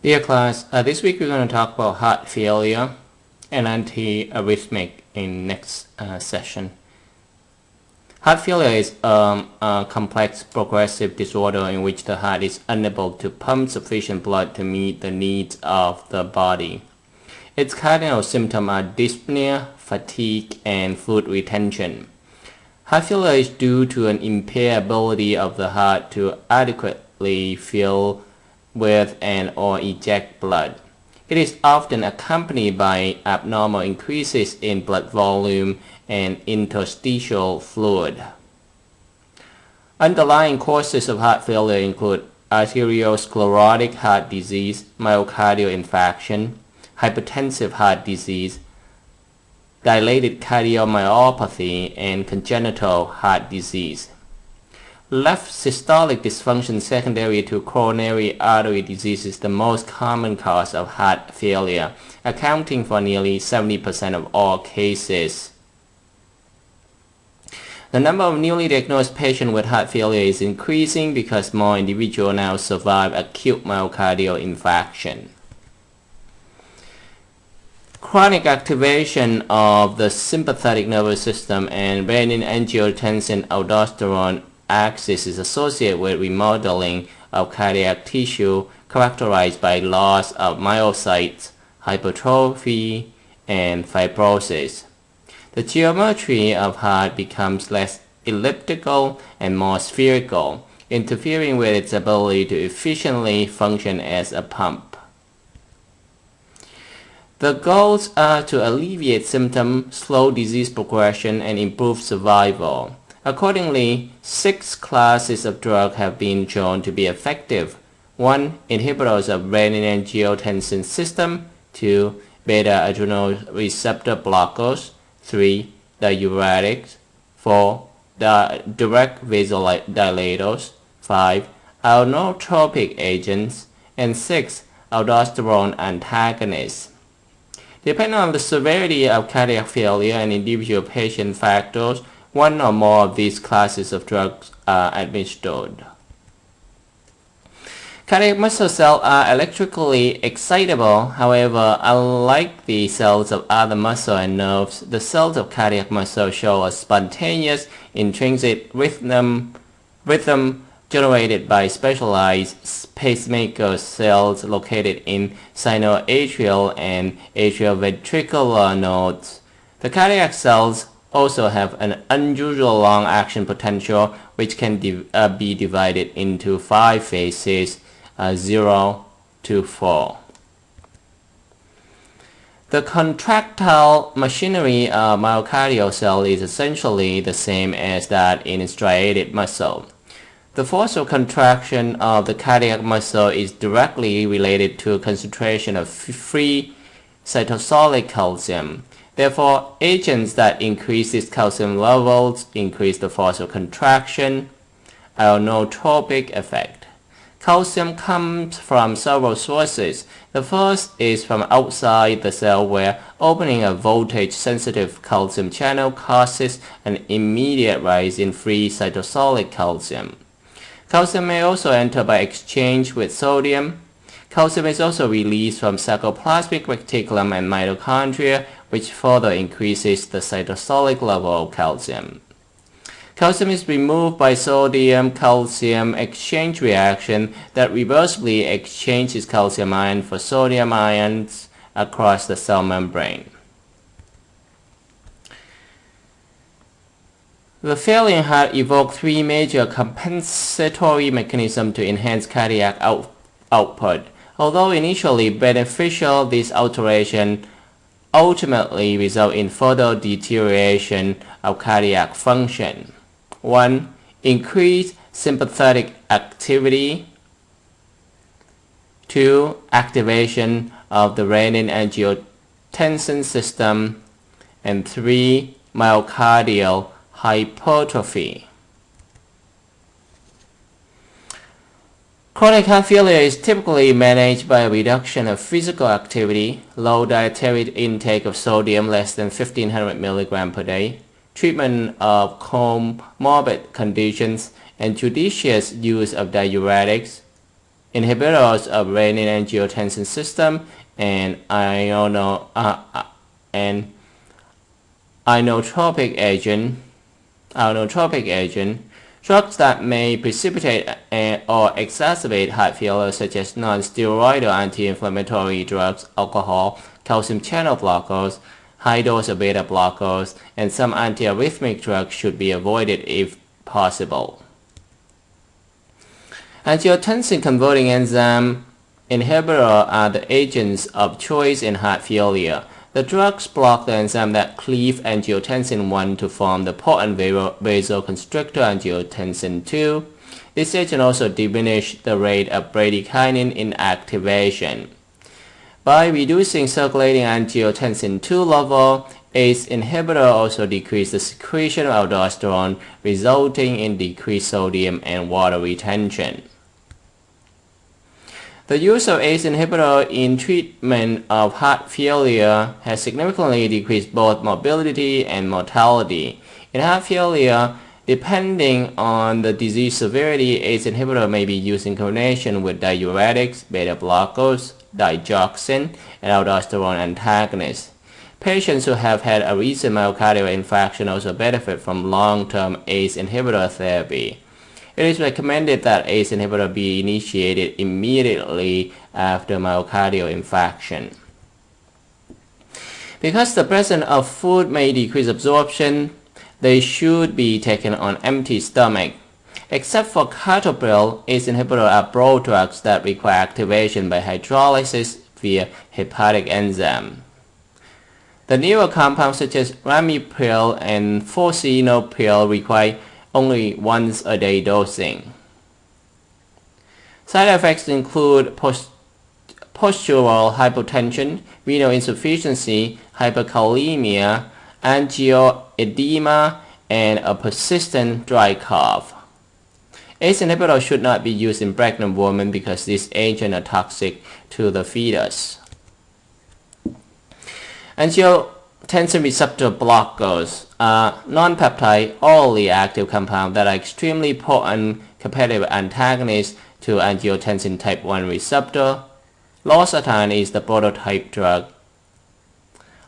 Dear class, this week we're going to talk about heart failure and antiarrhythmic in next session. Heart failure is a complex progressive disorder in which the heart is unable to pump sufficient blood to meet the needs of the body. Its cardinal symptoms are dyspnea, fatigue, and fluid retention. Heart failure is due to an impaired ability of the heart to adequately fill with and or eject blood. It is often accompanied by abnormal increases in blood volume and interstitial fluid. Underlying causes of heart failure include arteriosclerotic heart disease, myocardial infarction, hypertensive heart disease, dilated cardiomyopathy, and congenital heart disease. Left systolic dysfunction secondary to coronary artery disease is the most common cause of heart failure, accounting for nearly 70% of all cases. The number of newly diagnosed patients with heart failure is increasing because more individuals now survive acute myocardial infarction. Chronic activation of the sympathetic nervous system and renin-angiotensin-aldosterone axis is associated with remodeling of cardiac tissue characterized by loss of myocytes, hypertrophy, and fibrosis. The geometry of heart becomes less elliptical and more spherical, interfering with its ability to efficiently function as a pump. The goals are to alleviate symptoms, slow disease progression, and improve survival. Accordingly, 6 classes of drugs have been shown to be effective. 1. Inhibitors of renin-angiotensin system. 2. Beta-adrenal receptor blockers. 3. Diuretics. 4. Direct vasodilators. 5. Inotropic agents. And 6. Aldosterone antagonists. Depending on the severity of cardiac failure and individual patient factors, one or more of these classes of drugs are administered. Cardiac muscle cells are electrically excitable. However, unlike the cells of other muscle and nerves, the cells of cardiac muscle show a spontaneous intrinsic rhythm generated by specialized pacemaker cells located in sinoatrial and atrioventricular nodes. The cardiac cells also have an unusual long action potential, which can be divided into 5 phases, 0 to 4. The contractile machinery of myocardial cell is essentially the same as that in striated muscle. The force of contraction of the cardiac muscle is directly related to concentration of free cytosolic calcium. Therefore, agents that increase these calcium levels increase the force of contraction. Inotropic effect. Calcium comes from several sources. The first is from outside the cell, where opening a voltage-sensitive calcium channel causes an immediate rise in free cytosolic calcium. Calcium may also enter by exchange with sodium. Calcium is also released from sarcoplasmic reticulum and mitochondria, which further increases the cytosolic level of calcium. Calcium is removed by sodium-calcium exchange reaction that reversibly exchanges calcium ion for sodium ions across the cell membrane. The failing heart evoked 3 major compensatory mechanisms to enhance cardiac output. Although initially beneficial, this alteration ultimately result in further deterioration of cardiac function. 1. Increased sympathetic activity. 2. Activation of the renin-angiotensin system. And 3. Myocardial hypertrophy. Chronic heart failure is typically managed by a reduction of physical activity, low dietary intake of sodium less than 1500 mg per day, treatment of comorbid conditions, and judicious use of diuretics, inhibitors of renin-angiotensin system and inotropic agent, drugs that may precipitate or exacerbate heart failure such as non-steroidal anti-inflammatory drugs, alcohol, calcium channel blockers, high dose of beta blockers, and some antiarrhythmic drugs should be avoided if possible. Angiotensin converting enzyme inhibitors are the agents of choice in heart failure. The drugs block the enzyme that cleave angiotensin 1 to form the potent vasoconstrictor angiotensin 2. This agent also diminishes the rate of bradykinin inactivation. By reducing circulating angiotensin 2 level, ACE inhibitor also decrease the secretion of aldosterone, resulting in decreased sodium and water retention. The use of ACE inhibitor in treatment of heart failure has significantly decreased both morbidity and mortality. In heart failure, depending on the disease severity, ACE inhibitor may be used in combination with diuretics, beta blockers, digoxin, and aldosterone antagonists. Patients who have had a recent myocardial infarction also benefit from long-term ACE inhibitor therapy. It is recommended that ACE inhibitor be initiated immediately after myocardial infarction. Because the presence of food may decrease absorption, they should be taken on empty stomach. Except for captopril, ACE inhibitors are broad drugs that require activation by hydrolysis via hepatic enzyme. The newer compounds such as ramipril and fosinopril require only once a day dosing. Side effects include postural hypotension, renal insufficiency, hyperkalemia, angioedema, and a persistent dry cough. ACE inhibitors should not be used in pregnant women because these agents are toxic to the fetus. Angiotensin receptor blockers are non-peptide, orally active compounds that are extremely potent competitive antagonists to angiotensin type 1 receptor. Losartan is the prototype drug.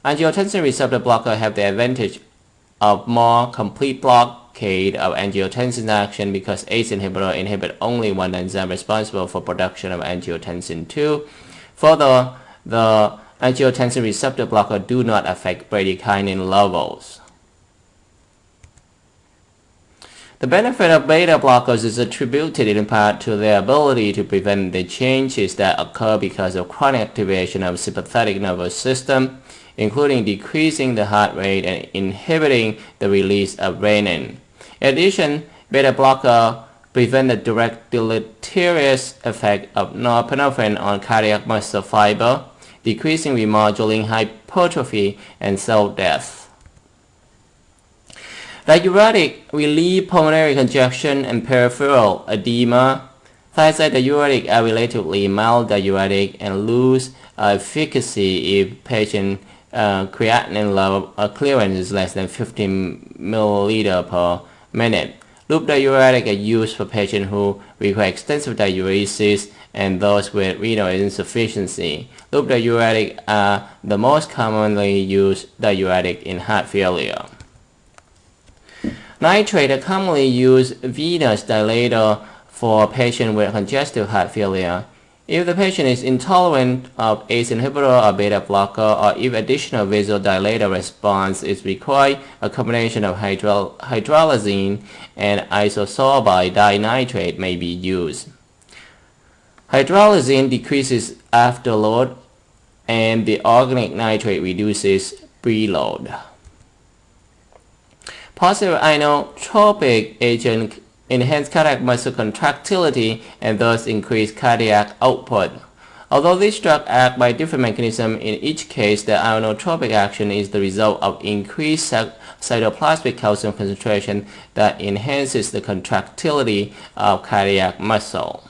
Angiotensin receptor blockers have the advantage of more complete blockade of angiotensin action because ACE inhibitors inhibit only one enzyme responsible for production of angiotensin 2. Further, the angiotensin receptor blockers do not affect bradykinin levels. The benefit of beta blockers is attributed in part to their ability to prevent the changes that occur because of chronic activation of the sympathetic nervous system, including decreasing the heart rate and inhibiting the release of renin. In addition, beta blockers prevent the direct deleterious effect of norepinephrine on cardiac muscle fiber, decreasing remodeling, hypertrophy, and cell death. Diuretic relieve pulmonary congestion and peripheral edema. Thiazide are relatively mild diuretic and lose efficacy if patient creatinine level clearance is less than 15 milliliter per minute. Loop diuretic are used for patients who require extensive diuresis and those with renal insufficiency. Loop diuretic are the most commonly used diuretic in heart failure. Nitrate are commonly used venous dilator for patients with congestive heart failure. If the patient is intolerant of ACE inhibitor or beta blocker, or if additional vasodilator response is required, a combination of hydralazine and isosorbide dinitrate may be used. Hydralazine decreases afterload, and the organic nitrate reduces preload. Positive inotropic agents enhance cardiac muscle contractility and thus increase cardiac output. Although these drugs act by different mechanisms, in each case the inotropic action is the result of increased cytoplasmic calcium concentration that enhances the contractility of cardiac muscle.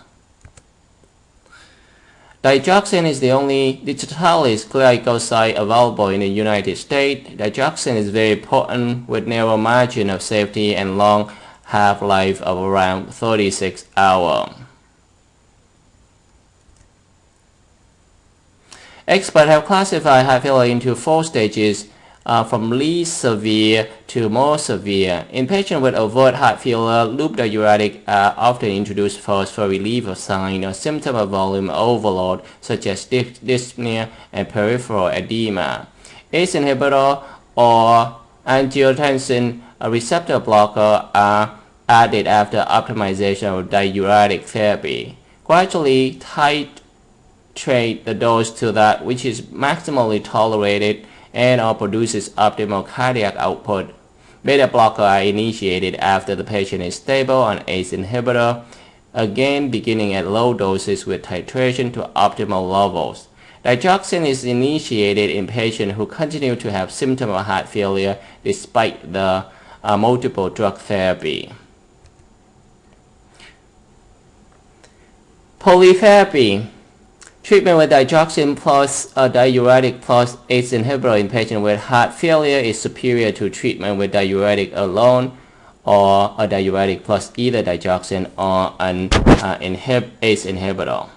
Digoxin is the only digitalis glycoside available in the United States. Digoxin is very potent with narrow margin of safety and long half-life of around 36 hours. Experts have classified heart failure into 4 stages, from least severe to more severe. In patients with overt heart failure, loop diuretics are often introduced first for relief of signs or symptoms of volume overload, such as dyspnea and peripheral edema. ACE inhibitor or angiotensin receptor blocker are added after optimization of diuretic therapy. Gradually titrate the dose to that which is maximally tolerated and or produces optimal cardiac output. Beta blocker are initiated after the patient is stable on ACE inhibitor, again beginning at low doses with titration to optimal levels. Digoxin is initiated in patients who continue to have symptoms of heart failure despite the multiple drug therapy. Polytherapy. Treatment with digoxin plus a diuretic plus ACE inhibitor in patients with heart failure is superior to treatment with diuretic alone or a diuretic plus either digoxin or an ACE inhibitor.